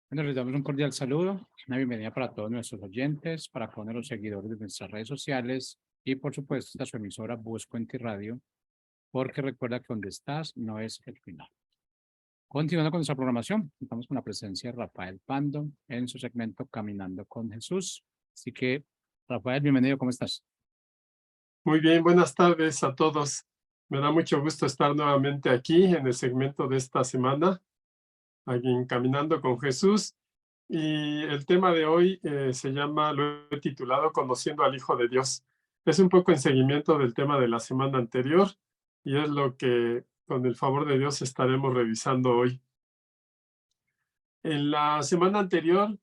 Bueno, les damos un cordial saludo, una bienvenida para todos nuestros oyentes, para todos los seguidores de nuestras redes sociales y por supuesto esta su emisora Buscuenti Radio, porque recuerda que donde estás no es el final. Continuando con nuestra programación, estamos con la presencia de Rafael Pando en su segmento Caminando con Jesús. Así que, Rafael, bienvenido, ¿cómo estás? Muy bien, buenas tardes a todos. Me da mucho gusto estar nuevamente aquí en el segmento de esta semana, aquí en Caminando con Jesús. Y el tema de hoy lo he titulado Conociendo al Hijo de Dios. Es un poco en seguimiento del tema de la semana anterior y es lo que, con el favor de Dios, estaremos revisando hoy. En la semana anterior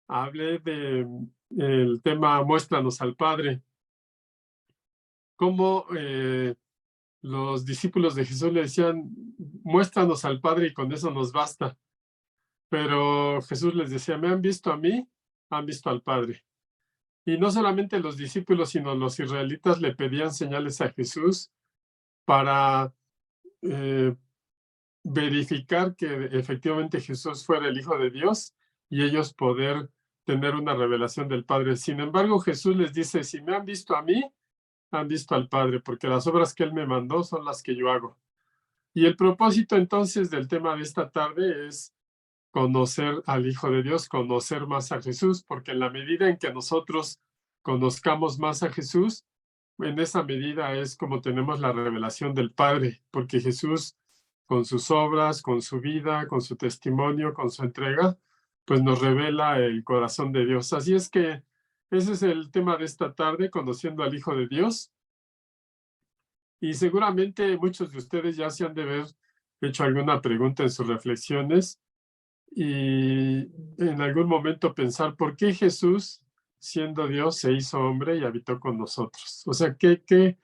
hablé el tema Muéstranos al Padre, cómo los discípulos de Jesús le decían, muéstranos al Padre y con eso nos basta. Pero Jesús les decía, me han visto a mí, han visto al Padre. Y no solamente los discípulos, sino los israelitas le pedían señales a Jesús para eh, verificar que efectivamente Jesús fuera el Hijo de Dios y ellos poder tener una revelación del Padre. Sin embargo, Jesús les dice, si me han visto a mí, han visto al Padre, porque las obras que Él me mandó son las que yo hago. Y el propósito entonces del tema de esta tarde es conocer al Hijo de Dios, conocer más a Jesús, porque en la medida en que nosotros conozcamos más a Jesús, en esa medida es como tenemos la revelación del Padre, porque Jesús con sus obras, con su vida, con su testimonio, con su entrega, pues nos revela el corazón de Dios. Así es que ese es el tema de esta tarde, conociendo al Hijo de Dios. Y seguramente muchos de ustedes ya se han de haber hecho alguna pregunta en sus reflexiones y en algún momento pensar por qué Jesús, siendo Dios, se hizo hombre y habitó con nosotros. O sea, ¿qué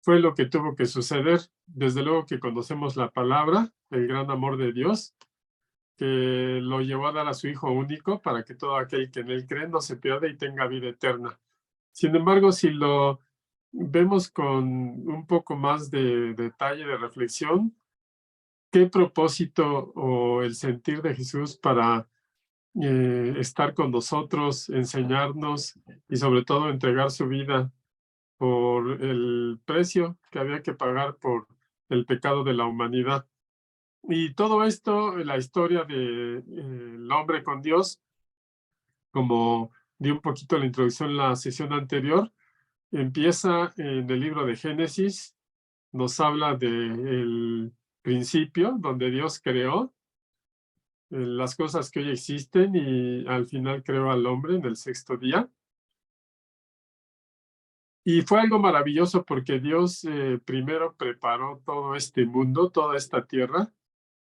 fue lo que tuvo que suceder? Desde luego que conocemos la palabra, el gran amor de Dios, que lo llevó a dar a su Hijo único para que todo aquel que en él cree no se pierda y tenga vida eterna. Sin embargo, si lo vemos con un poco más de detalle, de reflexión, ¿qué propósito o el sentir de Jesús para estar con nosotros, enseñarnos y sobre todo entregar su vida por el precio que había que pagar por el pecado de la humanidad? Y todo esto, la historia del hombre con Dios, como di un poquito la introducción en la sesión anterior, empieza en el libro de Génesis, nos habla del principio, donde Dios creó las cosas que hoy existen y al final creó al hombre en el sexto día. Y fue algo maravilloso porque Dios primero preparó todo este mundo, toda esta tierra,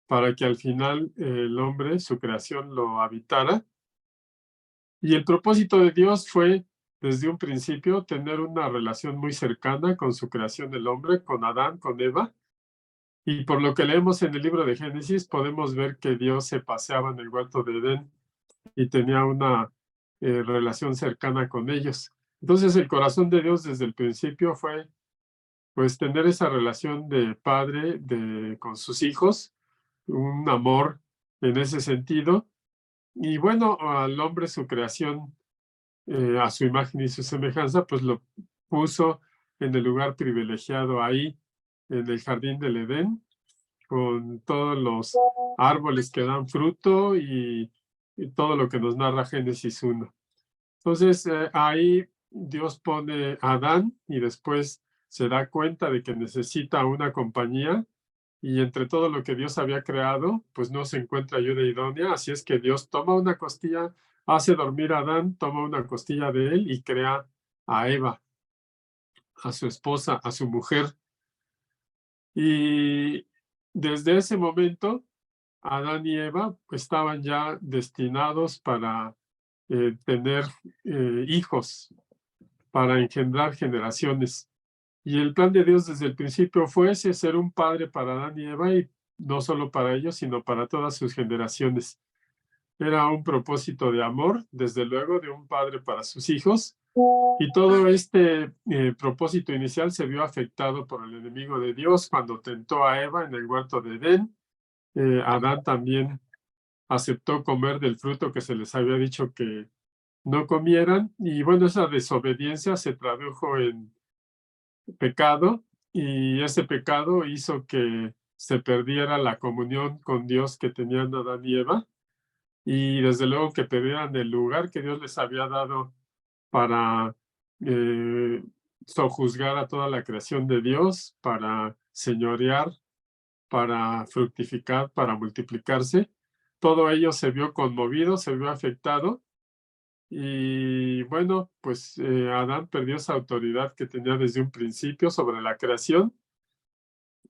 para que al final el hombre, su creación, lo habitara. Y el propósito de Dios fue, desde un principio, tener una relación muy cercana con su creación, el hombre, con Adán, con Eva. Y por lo que leemos en el libro de Génesis, podemos ver que Dios se paseaba en el huerto de Edén y tenía una relación cercana con ellos. Entonces, el corazón de Dios desde el principio fue, pues, tener esa relación de padre con sus hijos, un amor en ese sentido. Y bueno, al hombre, su creación a su imagen y su semejanza, pues lo puso en el lugar privilegiado ahí, en el jardín del Edén, con todos los árboles que dan fruto y todo lo que nos narra Génesis 1. Entonces, ahí Dios pone a Adán y después se da cuenta de que necesita una compañía y entre todo lo que Dios había creado, pues no se encuentra ayuda idónea, así es que Dios toma una costilla, hace dormir a Adán, toma una costilla de él y crea a Eva, a su esposa, a su mujer. Y desde ese momento, Adán y Eva estaban ya destinados para tener hijos, para engendrar generaciones. Y el plan de Dios desde el principio fue ese, ser un padre para Adán y Eva, y no solo para ellos, sino para todas sus generaciones. Era un propósito de amor, desde luego, de un padre para sus hijos. Y todo este propósito inicial se vio afectado por el enemigo de Dios cuando tentó a Eva en el huerto de Edén. Adán también aceptó comer del fruto que se les había dicho que no comieran. Y bueno, esa desobediencia se tradujo en pecado, y ese pecado hizo que se perdiera la comunión con Dios que tenían Adán y Eva, y desde luego que perdieran el lugar que Dios les había dado para sojuzgar a toda la creación de Dios, para señorear, para fructificar, para multiplicarse. Todo ello se vio conmovido, se vio afectado, y bueno, pues Adán perdió esa autoridad que tenía desde un principio sobre la creación,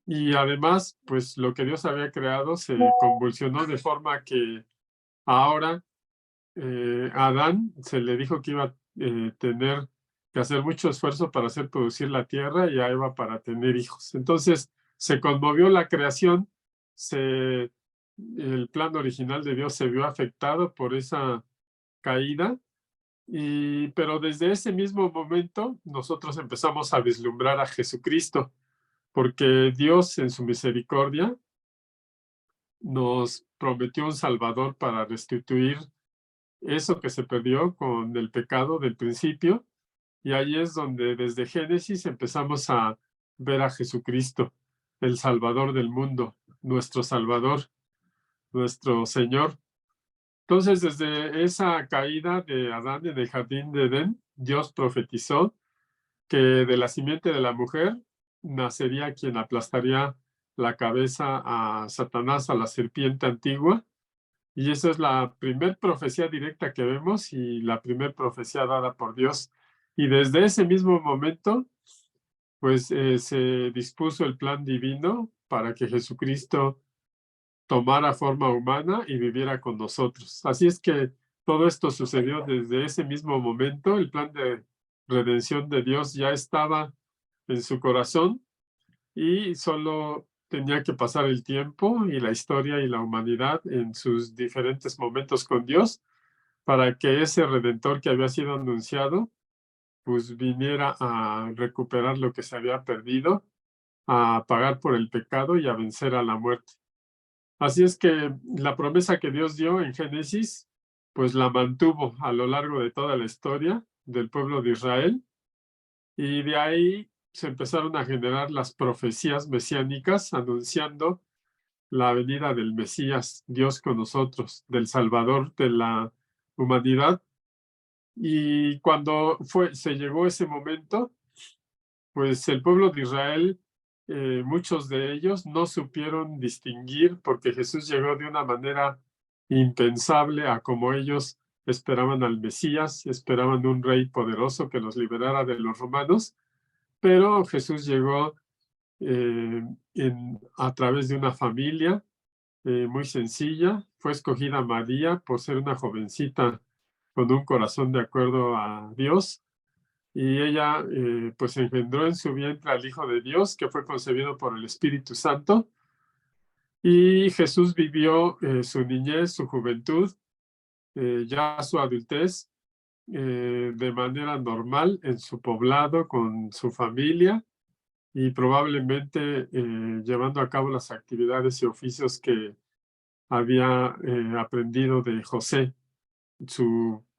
y además, pues lo que Dios había creado se convulsionó de forma que ahora a Adán se le dijo que iba a tener que hacer mucho esfuerzo para hacer producir la tierra, y a Eva para tener hijos. Entonces se conmovió la creación, el plan original de Dios se vio afectado por esa caída, pero desde ese mismo momento nosotros empezamos a vislumbrar a Jesucristo, porque Dios en su misericordia nos prometió un Salvador para restituir eso que se perdió con el pecado del principio, y ahí es donde desde Génesis empezamos a ver a Jesucristo, el Salvador del mundo, nuestro Salvador, nuestro Señor. Entonces, desde esa caída de Adán en el jardín de Edén, Dios profetizó que de la simiente de la mujer nacería quien aplastaría la cabeza a Satanás, a la serpiente antigua. Y esa es la primer profecía directa que vemos, y la primer profecía dada por Dios. Y desde ese mismo momento, pues se dispuso el plan divino para que Jesucristo tomara forma humana y viviera con nosotros. Así es que todo esto sucedió desde ese mismo momento. El plan de redención de Dios ya estaba en su corazón, y solo tenía que pasar el tiempo y la historia y la humanidad en sus diferentes momentos con Dios para que ese redentor que había sido anunciado pues viniera a recuperar lo que se había perdido, a pagar por el pecado y a vencer a la muerte. Así es que la promesa que Dios dio en Génesis pues la mantuvo a lo largo de toda la historia del pueblo de Israel, y de ahí se empezaron a generar las profecías mesiánicas anunciando la venida del Mesías, Dios con nosotros, del Salvador de la humanidad. Y cuando se llegó ese momento, pues el pueblo de Israel, muchos de ellos no supieron distinguir, porque Jesús llegó de una manera impensable a como ellos esperaban al Mesías, esperaban un rey poderoso que los liberara de los romanos, pero Jesús llegó a través de una familia muy sencilla. Fue escogida María por ser una jovencita con un corazón de acuerdo a Dios, y ella pues engendró en su vientre al Hijo de Dios, que fue concebido por el Espíritu Santo, y Jesús vivió su niñez, su juventud, ya su adultez, de manera normal en su poblado con su familia, y probablemente llevando a cabo las actividades y oficios que había aprendido de José,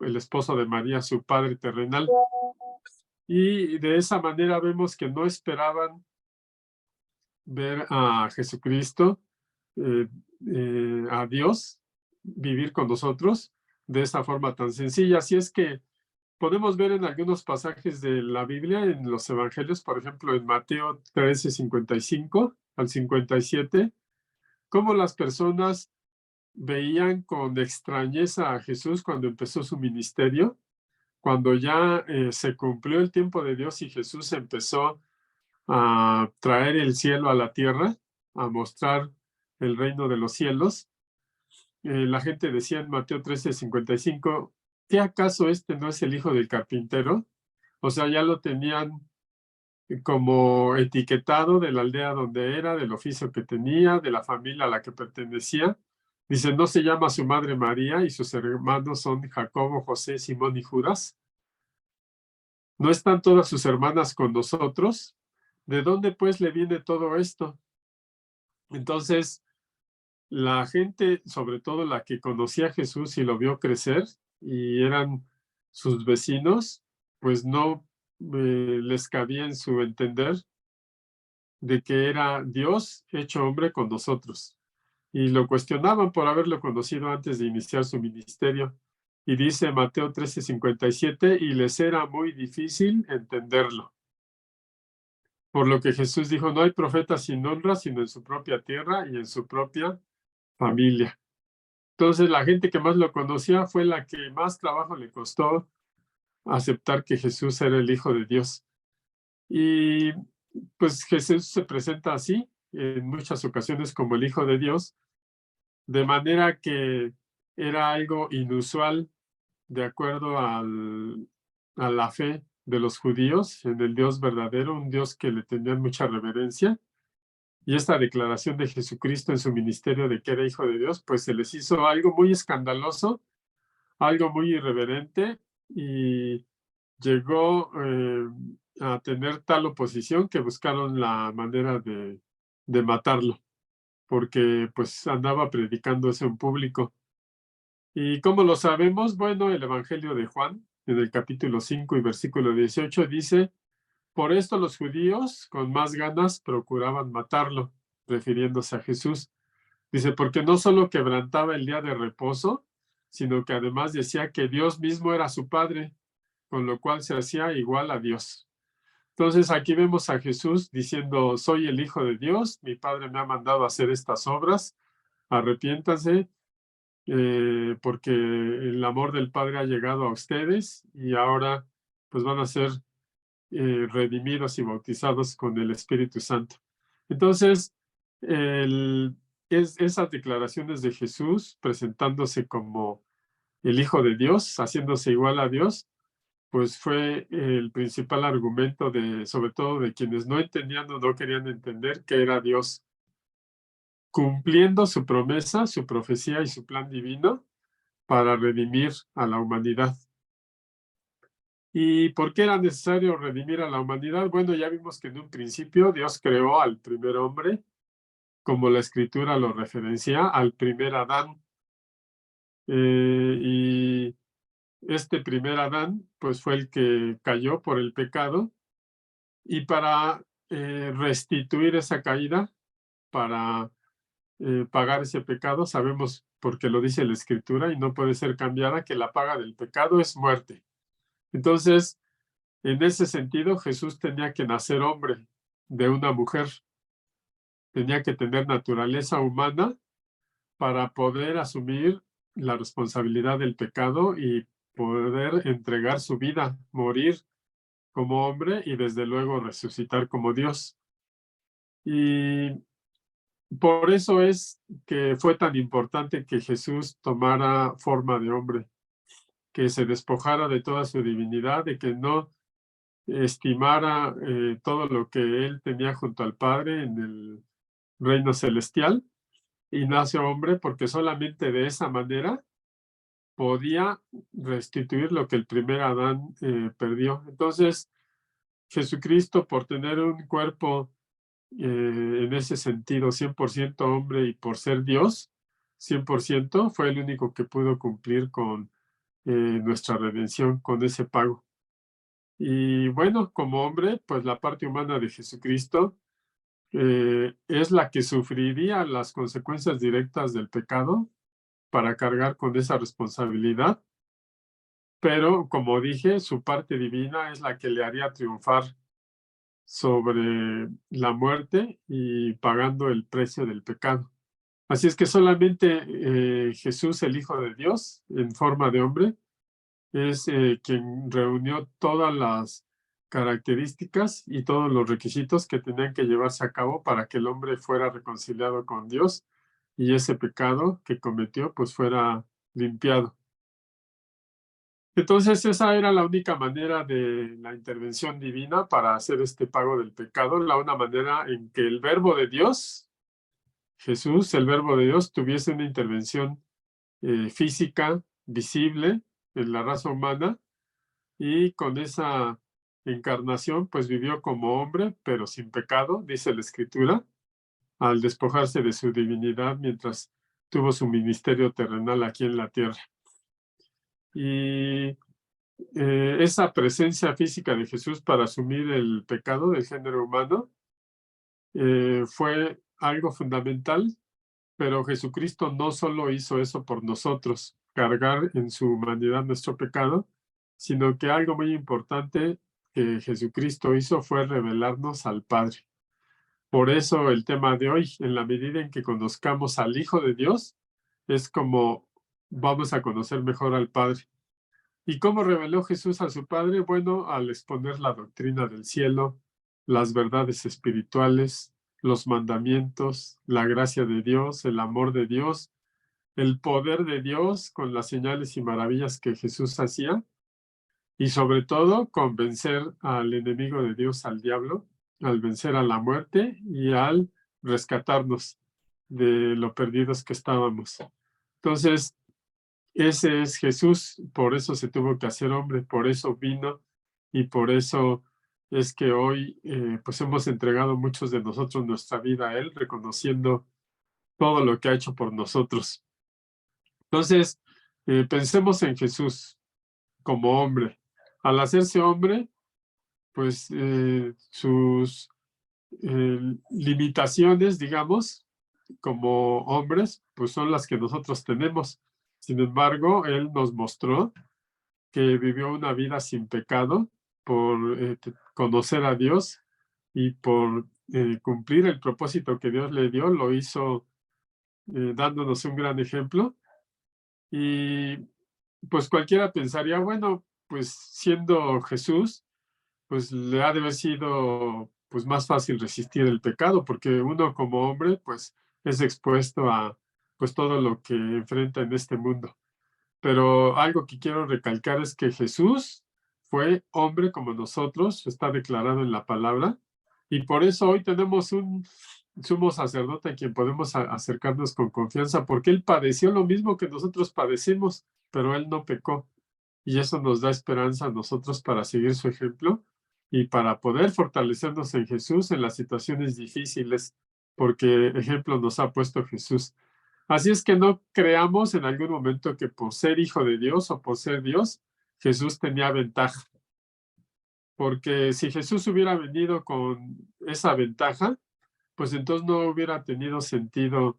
el esposo de María, su padre terrenal. Y de esa manera vemos que no esperaban ver a Jesucristo, a Dios, vivir con nosotros de esa forma tan sencilla. Así es que podemos ver en algunos pasajes de la Biblia, en los evangelios, por ejemplo, en Mateo 13:55 al 57, cómo las personas veían con extrañeza a Jesús cuando empezó su ministerio, cuando ya se cumplió el tiempo de Dios y Jesús empezó a traer el cielo a la tierra, a mostrar el reino de los cielos. La gente decía en Mateo 13:55, ¿qué acaso este no es el hijo del carpintero? O sea, ya lo tenían como etiquetado de la aldea donde era, del oficio que tenía, de la familia a la que pertenecía. Dice, ¿no se llama su madre María y sus hermanos son Jacobo, José, Simón y Judas? ¿No están todas sus hermanas con nosotros? ¿De dónde pues le viene todo esto? Entonces, la gente, sobre todo la que conocía a Jesús y lo vio crecer y eran sus vecinos, pues no les cabía en su entender de que era Dios hecho hombre con nosotros. Y lo cuestionaban por haberlo conocido antes de iniciar su ministerio. Y dice Mateo 13:57, y les era muy difícil entenderlo. Por lo que Jesús dijo, no hay profeta sin honra, sino en su propia tierra y en su propia familia. Entonces, la gente que más lo conocía fue la que más trabajo le costó aceptar que Jesús era el Hijo de Dios. Y pues Jesús se presenta así en muchas ocasiones como el Hijo de Dios, de manera que era algo inusual de acuerdo a la fe de los judíos en el Dios verdadero, un Dios que le tenían mucha reverencia. Y esta declaración de Jesucristo en su ministerio de que era Hijo de Dios, pues se les hizo algo muy escandaloso, algo muy irreverente, y llegó a tener tal oposición que buscaron la manera de matarlo, porque pues andaba predicando eso en público. ¿Y cómo lo sabemos? Bueno, el Evangelio de Juan, en el capítulo 5 y versículo 18, dice, por esto los judíos con más ganas procuraban matarlo, refiriéndose a Jesús. Dice, porque no solo quebrantaba el día de reposo, sino que además decía que Dios mismo era su Padre, con lo cual se hacía igual a Dios. Entonces aquí vemos a Jesús diciendo, soy el Hijo de Dios, mi Padre me ha mandado a hacer estas obras, arrepiéntanse, porque el amor del Padre ha llegado a ustedes y ahora pues van a ser redimidos y bautizados con el Espíritu Santo. Entonces, esas declaraciones de Jesús presentándose como el Hijo de Dios, haciéndose igual a Dios, pues fue el principal argumento sobre todo de quienes no entendían o no querían entender que era Dios, cumpliendo su promesa, su profecía y su plan divino para redimir a la humanidad. ¿Y por qué era necesario redimir a la humanidad? Bueno, ya vimos que en un principio Dios creó al primer hombre, como la Escritura lo referencia, al primer Adán. Y este primer Adán, pues fue el que cayó por el pecado. Y para restituir esa caída, para pagar ese pecado, sabemos, porque lo dice la Escritura y no puede ser cambiada, que la paga del pecado es muerte. Entonces, en ese sentido, Jesús tenía que nacer hombre de una mujer, tenía que tener naturaleza humana para poder asumir la responsabilidad del pecado y poder entregar su vida, morir como hombre y desde luego resucitar como Dios. Y por eso es que fue tan importante que Jesús tomara forma de hombre, que se despojara de toda su divinidad, de que no estimara todo lo que él tenía junto al Padre en el reino celestial y nació hombre porque solamente de esa manera podía restituir lo que el primer Adán perdió. Entonces, Jesucristo, por tener un cuerpo en ese sentido 100% hombre y por ser Dios 100%, fue el único que pudo cumplir con nuestra redención, con ese pago. Y bueno, como hombre, pues la parte humana de Jesucristo es la que sufriría las consecuencias directas del pecado para cargar con esa responsabilidad. Pero, como dije, su parte divina es la que le haría triunfar sobre la muerte y pagando el precio del pecado. Así es que solamente Jesús, el Hijo de Dios, en forma de hombre, es quien reunió todas las características y todos los requisitos que tenían que llevarse a cabo para que el hombre fuera reconciliado con Dios y ese pecado que cometió pues fuera limpiado. Entonces esa era la única manera de la intervención divina para hacer este pago del pecado, la una manera en que el verbo de Dios, Jesús, el verbo de Dios, tuviese una intervención física, visible en la raza humana, y con esa encarnación pues vivió como hombre, pero sin pecado, dice la Escritura, al despojarse de su divinidad mientras tuvo su ministerio terrenal aquí en la tierra. Y esa presencia física de Jesús para asumir el pecado del género humano fue algo fundamental, pero Jesucristo no solo hizo eso por nosotros, cargar en su humanidad nuestro pecado, sino que algo muy importante que Jesucristo hizo fue revelarnos al Padre. Por eso el tema de hoy, en la medida en que conozcamos al Hijo de Dios, es como vamos a conocer mejor al Padre. ¿Y cómo reveló Jesús a su Padre? Bueno, al exponer la doctrina del cielo, las verdades espirituales, los mandamientos, la gracia de Dios, el amor de Dios, el poder de Dios con las señales y maravillas que Jesús hacía, y sobre todo convencer al enemigo de Dios, al diablo, al vencer a la muerte y al rescatarnos de lo perdidos que estábamos. Entonces, ese es Jesús, por eso se tuvo que hacer hombre, por eso vino y por eso es que hoy pues hemos entregado muchos de nosotros nuestra vida a Él, reconociendo todo lo que ha hecho por nosotros. Entonces, pensemos en Jesús como hombre. Al hacerse hombre, pues sus limitaciones, digamos, como hombres, pues son las que nosotros tenemos. Sin embargo, Él nos mostró que vivió una vida sin pecado por conocer a Dios y por cumplir el propósito que Dios le dio, lo hizo dándonos un gran ejemplo. Y pues cualquiera pensaría, bueno, pues siendo Jesús, pues le ha de haber sido pues más fácil resistir el pecado, porque uno como hombre pues es expuesto a pues todo lo que enfrenta en este mundo. Pero algo que quiero recalcar es que Jesús fue hombre como nosotros, está declarado en la palabra, y por eso hoy tenemos un sumo sacerdote a quien podemos acercarnos con confianza, porque él padeció lo mismo que nosotros padecimos, pero él no pecó. Y eso nos da esperanza a nosotros para seguir su ejemplo y para poder fortalecernos en Jesús en las situaciones difíciles, porque ejemplo nos ha puesto Jesús. Así es que no creamos en algún momento que por ser hijo de Dios o por ser Dios, Jesús tenía ventaja. Porque si Jesús hubiera venido con esa ventaja, pues entonces no hubiera tenido sentido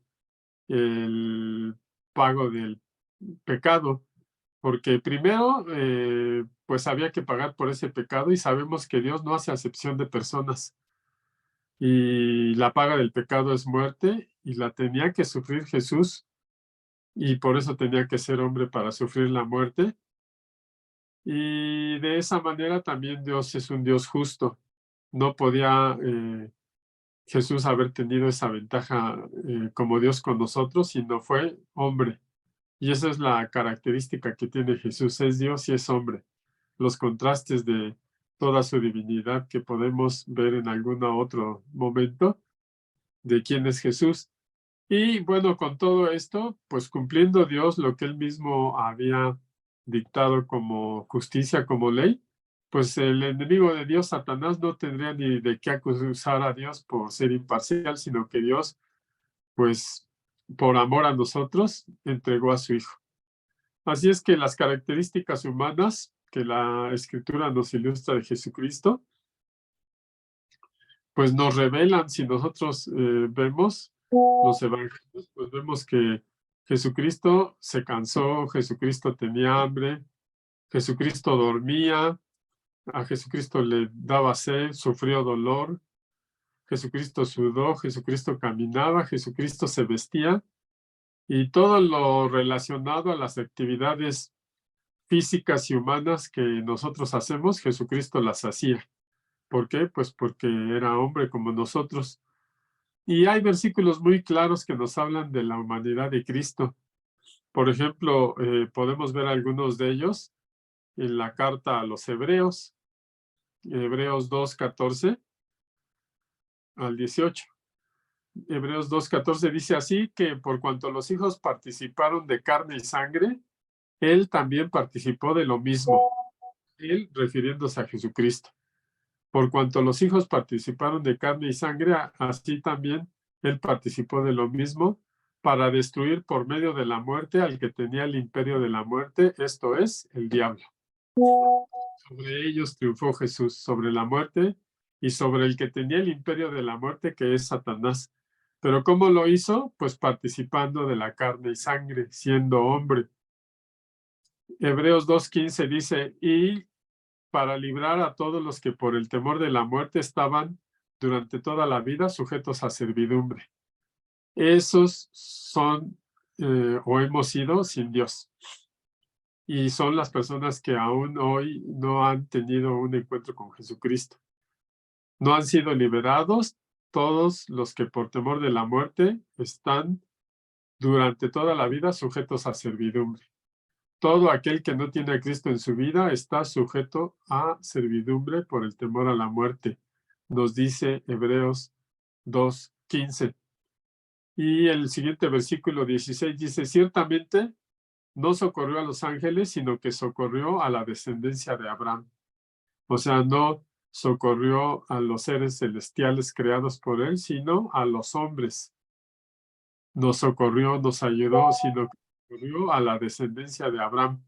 el pago del pecado. Porque primero, pues había que pagar por ese pecado y sabemos que Dios no hace acepción de personas. Y la paga del pecado es muerte y la tenía que sufrir Jesús y por eso tenía que ser hombre para sufrir la muerte. Y de esa manera también Dios es un Dios justo. No podía Jesús haber tenido esa ventaja como Dios con nosotros, sino fue hombre. Y esa es la característica que tiene Jesús, es Dios y es hombre. Los contrastes de toda su divinidad que podemos ver en algún otro momento de quién es Jesús. Y bueno, con todo esto, pues cumpliendo Dios lo que él mismo había dictado como justicia, como ley, pues el enemigo de Dios, Satanás, no tendría ni de qué acusar a Dios por ser imparcial, sino que Dios, pues por amor a nosotros, entregó a su Hijo. Así es que las características humanas que la Escritura nos ilustra de Jesucristo, pues nos revelan, si nosotros vemos los evangelios, pues vemos que Jesucristo se cansó, Jesucristo tenía hambre, Jesucristo dormía, a Jesucristo le daba sed, sufrió dolor, Jesucristo sudó, Jesucristo caminaba, Jesucristo se vestía, y todo lo relacionado a las actividades físicas y humanas que nosotros hacemos, Jesucristo las hacía. ¿Por qué? Pues porque era hombre como nosotros. Y hay versículos muy claros que nos hablan de la humanidad de Cristo. Por ejemplo, podemos ver algunos de ellos en la carta a los Hebreos, Hebreos 2:14 al 18. Hebreos 2:14 dice así que por cuanto los hijos participaron de carne y sangre, él también participó de lo mismo. Él refiriéndose a Jesucristo. Por cuanto los hijos participaron de carne y sangre, así también él participó de lo mismo, para destruir por medio de la muerte al que tenía el imperio de la muerte, esto es, el diablo. Sobre ellos triunfó Jesús, sobre la muerte y sobre el que tenía el imperio de la muerte, que es Satanás. ¿Pero cómo lo hizo? Pues participando de la carne y sangre, siendo hombre. Hebreos 2:15 dice, y para librar a todos los que por el temor de la muerte estaban durante toda la vida sujetos a servidumbre. Esos son o hemos sido sin Dios. Y son las personas que aún hoy no han tenido un encuentro con Jesucristo. No han sido liberados todos los que por temor de la muerte están durante toda la vida sujetos a servidumbre. Todo aquel que no tiene a Cristo en su vida está sujeto a servidumbre por el temor a la muerte, nos dice Hebreos 2:15. Y el siguiente versículo 16 dice, ciertamente no socorrió a los ángeles, sino que socorrió a la descendencia de Abraham. O sea, no socorrió a los seres celestiales creados por él, sino a los hombres. No socorrió, nos ayudó, sino que socorrió a la descendencia de Abraham,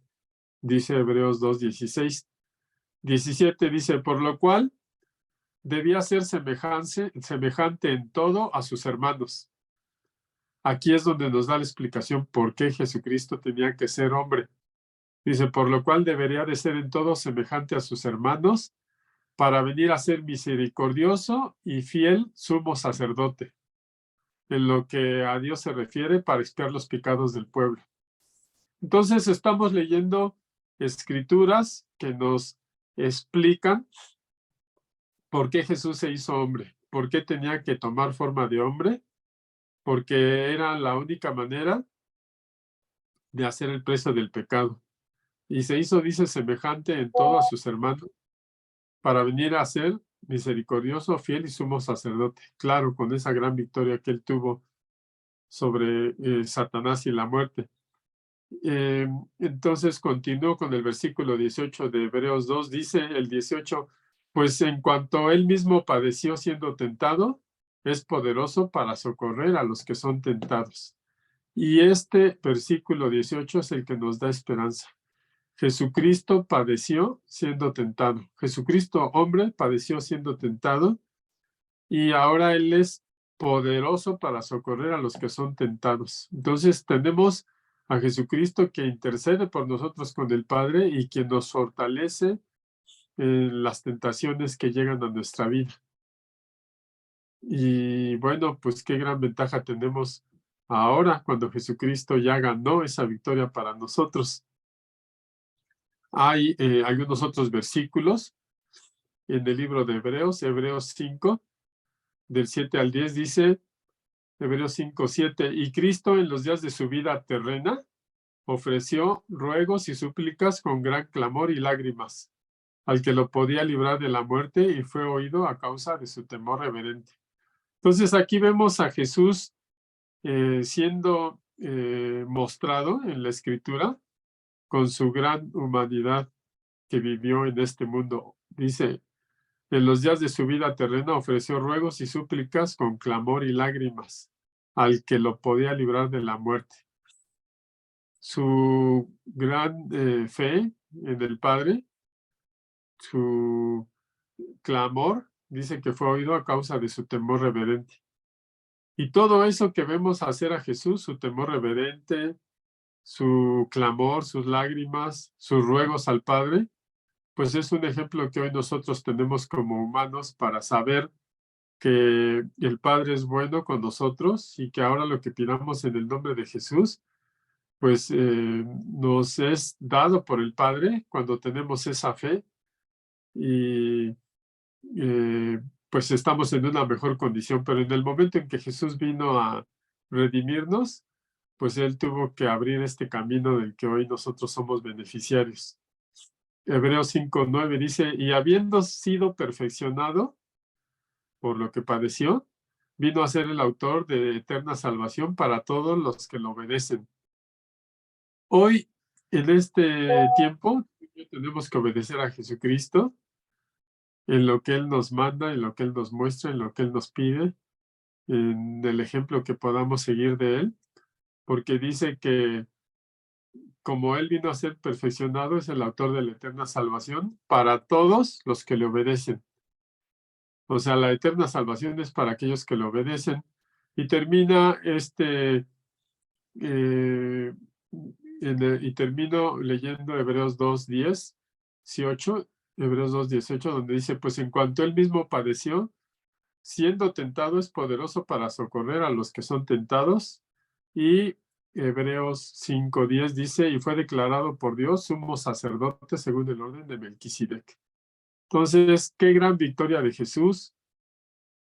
dice Hebreos 2:16. 17 dice, por lo cual debía ser semejante en todo a sus hermanos. Aquí es donde nos da la explicación por qué Jesucristo tenía que ser hombre. Dice, por lo cual debería de ser en todo semejante a sus hermanos, para venir a ser misericordioso y fiel sumo sacerdote, en lo que a Dios se refiere, para expiar los pecados del pueblo. Entonces estamos leyendo escrituras que nos explican por qué Jesús se hizo hombre, por qué tenía que tomar forma de hombre, porque era la única manera de hacer el precio del pecado. Y se hizo, dice, semejante en todo a sus hermanos, para venir a ser misericordioso, fiel y sumo sacerdote. Claro, con esa gran victoria que él tuvo sobre Satanás y la muerte. Entonces continúo con el versículo 18 de Hebreos 2. Dice el 18, pues en cuanto él mismo padeció siendo tentado, es poderoso para socorrer a los que son tentados. Y este versículo 18 es el que nos da esperanza. Jesucristo padeció siendo tentado. Jesucristo, hombre, padeció siendo tentado y ahora Él es poderoso para socorrer a los que son tentados. Entonces tenemos a Jesucristo que intercede por nosotros con el Padre y quien nos fortalece en las tentaciones que llegan a nuestra vida. Y bueno, pues qué gran ventaja tenemos ahora cuando Jesucristo ya ganó esa victoria para nosotros. Hay algunos otros versículos en el libro de Hebreos, Hebreos 5, del 7 al 10, dice, Hebreos 5, 7, y Cristo en los días de su vida terrena ofreció ruegos y súplicas con gran clamor y lágrimas al que lo podía librar de la muerte y fue oído a causa de su temor reverente. Entonces aquí vemos a Jesús siendo mostrado en la Escritura con su gran humanidad que vivió en este mundo. Dice, en los días de su vida terrena ofreció ruegos y súplicas con clamor y lágrimas al que lo podía librar de la muerte. Su gran fe en el Padre, su clamor, dice que fue oído a causa de su temor reverente. Y todo eso que vemos hacer a Jesús, su temor reverente, su clamor, sus lágrimas, sus ruegos al Padre, pues es un ejemplo que hoy nosotros tenemos como humanos para saber que el Padre es bueno con nosotros y que ahora lo que pidamos en el nombre de Jesús, pues nos es dado por el Padre cuando tenemos esa fe y pues estamos en una mejor condición. Pero en el momento en que Jesús vino a redimirnos, pues Él tuvo que abrir este camino del que hoy nosotros somos beneficiarios. Hebreos 5:9 dice, y habiendo sido perfeccionado por lo que padeció, vino a ser el autor de eterna salvación para todos los que lo obedecen. Hoy, en este tiempo, tenemos que obedecer a Jesucristo en lo que Él nos manda, en lo que Él nos muestra, en lo que Él nos pide, en el ejemplo que podamos seguir de Él, porque dice que como Él vino a ser perfeccionado, es el autor de la eterna salvación para todos los que le obedecen. O sea, la eterna salvación es para aquellos que le obedecen. Y termina y termino leyendo Hebreos 2:10, 18, Hebreos 2:18, donde dice, pues en cuanto Él mismo padeció, siendo tentado es poderoso para socorrer a los que son tentados. Y Hebreos 5:10 dice, y fue declarado por Dios sumo sacerdote según el orden de Melquisedec. Entonces, qué gran victoria de Jesús.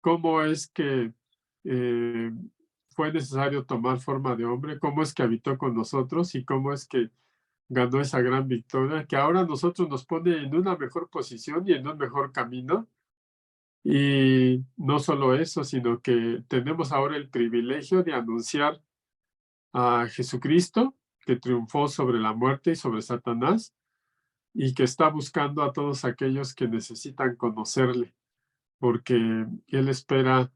Cómo es que fue necesario tomar forma de hombre, cómo es que habitó con nosotros y cómo es que ganó esa gran victoria, que ahora nosotros nos pone en una mejor posición y en un mejor camino. Y no solo eso, sino que tenemos ahora el privilegio de anunciar a Jesucristo, que triunfó sobre la muerte y sobre Satanás, y que está buscando a todos aquellos que necesitan conocerle, porque Él espera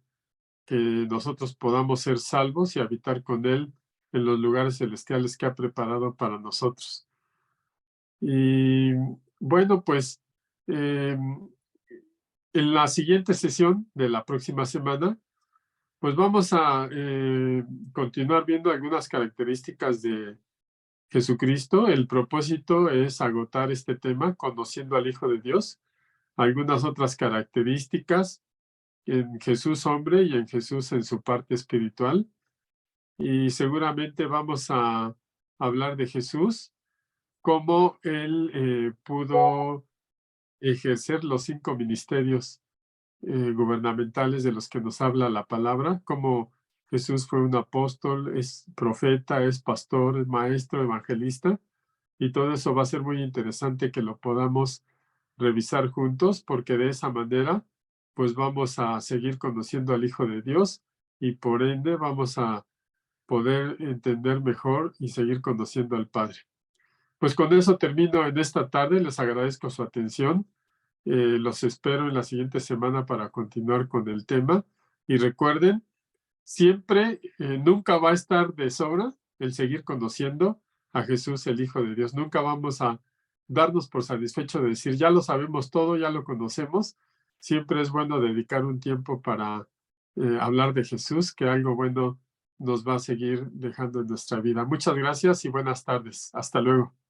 que nosotros podamos ser salvos y habitar con Él en los lugares celestiales que ha preparado para nosotros. Y bueno, pues en la siguiente sesión de la próxima semana, pues vamos a continuar viendo algunas características de Jesucristo. El propósito es agotar este tema, conociendo al Hijo de Dios, algunas otras características en Jesús hombre y en Jesús en su parte espiritual. Y seguramente vamos a hablar de Jesús, cómo Él pudo ejercer los 5 ministerios gubernamentales de los que nos habla la palabra, cómo Jesús fue un apóstol, es profeta, es pastor, es maestro, evangelista, y todo eso va a ser muy interesante que lo podamos revisar juntos, porque de esa manera, pues vamos a seguir conociendo al Hijo de Dios y por ende vamos a poder entender mejor y seguir conociendo al Padre. Pues con eso termino en esta tarde. Les agradezco su atención. Los espero en la siguiente semana para continuar con el tema. Y recuerden, siempre, nunca va a estar de sobra el seguir conociendo a Jesús, el Hijo de Dios. Nunca vamos a darnos por satisfecho de decir, ya lo sabemos todo, ya lo conocemos. Siempre es bueno dedicar un tiempo para hablar de Jesús, que algo bueno nos va a seguir dejando en nuestra vida. Muchas gracias y buenas tardes. Hasta luego.